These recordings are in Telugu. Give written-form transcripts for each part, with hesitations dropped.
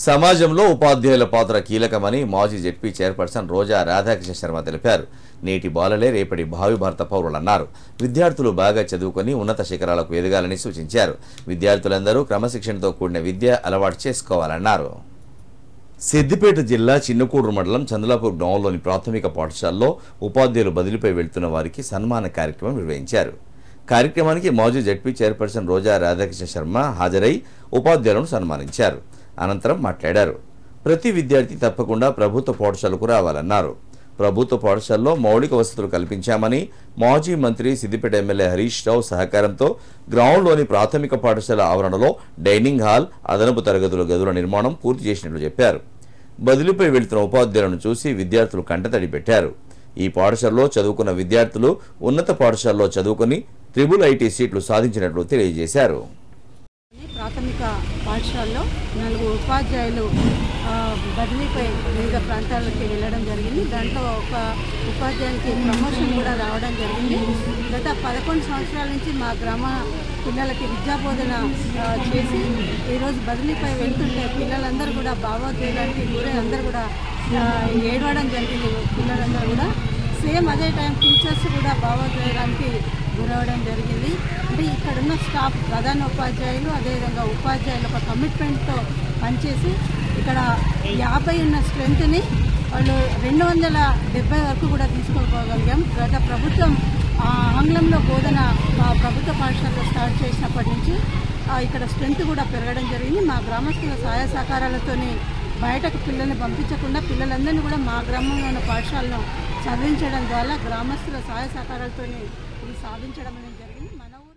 సమాజంలో ఉపాధ్యాయుల పాత్ర కీలకమని మాజీ జెడ్పీ చైర్పర్సన్ రోజా రాధాకృష్ణ శర్మ తెలిపారు. నేటి బాలలే రేపటి భావి భారత పౌరులన్నారు. విద్యార్థులు బాగా చదువుకొని ఉన్నత శిఖరాలకు ఎదగాలని సూచించారు. విద్యార్థులందరూ క్రమశిక్షణతో కూడిన విద్య అలవాటు చేసుకోవాలన్నారు. సిద్దిపేట జిల్లా చిన్నకూరు మండలం చందలాపూర్ గ్రామంలోని ప్రాథమిక పాఠశాలలో ఉపాధ్యాయులు బదిలీపై వెళ్తున్న వారికి సన్మాన కార్యక్రమం నిర్వహించారు. కార్యక్రమానికి మాజీ జెడ్పీ చైర్పర్సన్ రోజా రాధాకృష్ణ శర్మ హాజరై ఉపాధ్యాయులను సన్మానించారు. అనంతరం మాట్లాడారు. ప్రతి విద్యార్థి తప్పకుండా ప్రభుత్వ పాఠశాలకు రావాలన్నారు. ప్రభుత్వ పాఠశాలలో మౌలిక వసతులు కల్పించామని మాజీ మంత్రి సిద్దిపేట ఎమ్మెల్యే హరీష్ రావు సహకారంతో గ్రామంలోని ప్రాథమిక పాఠశాల ఆవరణలో డైనింగ్ హాల్, అదనపు తరగతుల గదుల నిర్మాణం పూర్తి చేసినట్లు చెప్పారు. బదిలీపై వెళ్తున్న ఉపాధ్యాయులను చూసి విద్యార్థులు కంటతడి పెట్టారు. ఈ పాఠశాలలో చదువుకున్న విద్యార్థులు ఉన్నత పాఠశాలలో చదువుకుని IIIT సీట్లు సాధించినట్లు తెలియజేశారు. ప్రాథమిక పాఠశాలలో 4 ఉపాధ్యాయులు బదిలీపై వివిధ ప్రాంతాలకి వెళ్ళడం జరిగింది. దాంట్లో ఒక ఉపాధ్యాయునికి ప్రమోషన్ కూడా రావడం జరిగింది. గత 11 సంవత్సరాల నుంచి మా గ్రామ పిల్లలకి విద్యాబోధన చేసి ఈరోజు బదిలీపై వెళ్తుంటే పిల్లలందరూ కూడా భావోద్వేగానికి గురై అందరూ కూడా ఏడవడం జరిగింది. పిల్లలందరూ కూడా సేమ్ అదే టైం టీచర్స్ కూడా భావోద్వేగానికి గురవడం జరిగింది. అంటే ఇక్కడున్న స్టాఫ్ ప్రధాన ఉపాధ్యాయులు అదేవిధంగా ఉపాధ్యాయులు ఒక కమిట్మెంట్తో పనిచేసి ఇక్కడ 50 ఉన్న స్ట్రెంత్ని వాళ్ళు 270 వరకు కూడా తీసుకుపోగలిగాం. గత ప్రభుత్వం ఆంగ్లంలో బోధన ప్రభుత్వ పాఠశాలలో స్టార్ట్ చేసినప్పటి నుంచి ఇక్కడ స్ట్రెంత్ కూడా పెరగడం జరిగింది. మా గ్రామస్తుల సహాయ సహకారాలతోని బయటకు పిల్లల్ని పంపించకుండా పిల్లలందరినీ కూడా మా గ్రామంలో ఉన్న పాఠశాలను చదివించడం ద్వారా గ్రామస్తుల సహాయ సహకారాలతో ఇది సాధించడం అనేది జరిగింది. మన ఊరు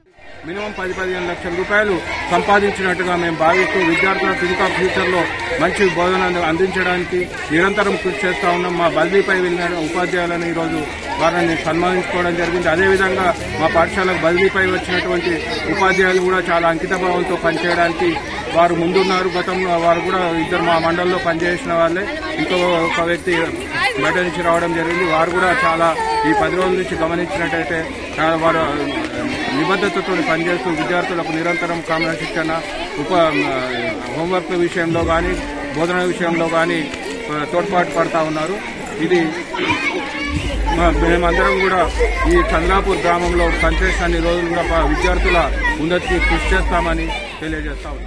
మినిమం 10-15 లక్షల రూపాయలు సంపాదించినట్టుగా మేము భావిస్తూ విద్యార్థులకు ఇంకా ఫ్యూచర్లో మంచి బోధన అందించడానికి నిరంతరం కృషి చేస్తూ ఉన్నాం. మా బదిలీపై వెళ్ళిన ఉపాధ్యాయులను ఈరోజు వారిని సన్మానించుకోవడం జరిగింది. అదేవిధంగా మా పాఠశాలకు బదిలీపై వచ్చినటువంటి ఉపాధ్యాయులు కూడా చాలా అంకితభావంతో పనిచేయడానికి వారు ముందున్నారు. గతంలో వారు కూడా ఇద్దరు మా మండలంలో పనిచేసిన వాళ్ళే, ఒక వ్యక్తి బయట నుంచి రావడం జరిగింది. వారు కూడా చాలా ఈ 10 రోజుల నుంచి గమనించినట్టయితే వారు నిబద్ధతతో పనిచేస్తూ విద్యార్థులకు నిరంతరం క్రమశిక్షణ హోంవర్క్ విషయంలో కానీ బోధన విషయంలో కానీ తోడ్పాటు పడతా ఉన్నారు. ఇది మేమందరం కూడా ఈ చందలాపూర్ గ్రామంలో పనిచేసిన అన్ని రోజులుగా విద్యార్థుల ఉన్నతికి కృషి చేస్తామని తెలియజేస్తాము.